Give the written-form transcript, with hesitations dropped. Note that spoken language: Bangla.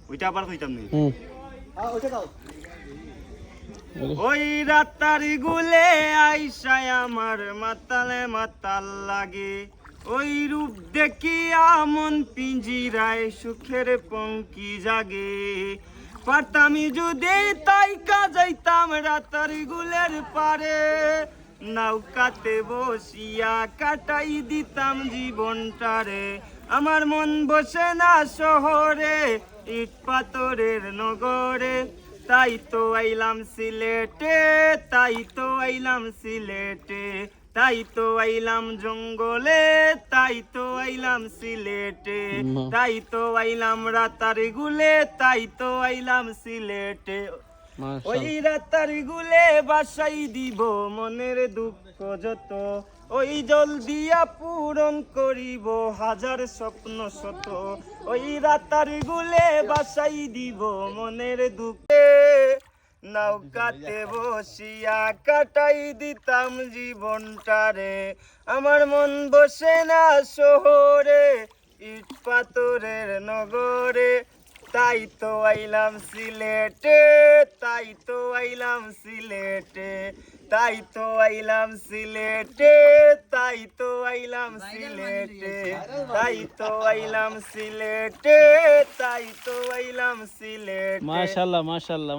ওইটা আবার কইতাম নি ওইটা দাও ওই রাতারি গুলে আইসায় আমার মাতালে মাতাল লাগে ওই রূপ দেখিয়া মন পিঞ্জিরায় সুখের পঙ্কি জাগে পারতামি যদি তাই কাজাইতাম রাতারি গুলের পারে নৌকাতে বসিয়া কাটাই দিতাম জীবনটারে আমার মন বসে না শহরে ইট পাথরের নগরে তাই তো আইলাম সিলেটে তাই তো আইলাম সিলেটে তাই তো আইলাম জঙ্গলে তাই তো আইলাম সিলেটে তাই তো আইলাম রাতারি গুলে তাই তো আইলাম সিলেটে ওই রাতারি গুলে বাসাই দিব মনের দুঃখ যত ওই জল দিয়া পূরণ করিব হাজার স্বপ্ন শত ওই রাতারি গুলে বাসাই দিব মনের দুঃখে নৌকাতে বসিয়া কাটাই দিতাম জীবনটারে আমার মন বসে না শহরে ইট পাথরের নগরে তাই তো আইলাম সিলেটে তাই তো আইলাম সিলেটে তাই তো আইলাম সিলেটে তাই তো আইলাম সিলেটে তাই তো আইলাম সিলেটে তাই তো আইলাম সিলেটে মাশাআল্লাহ মাশাআল্লাহ।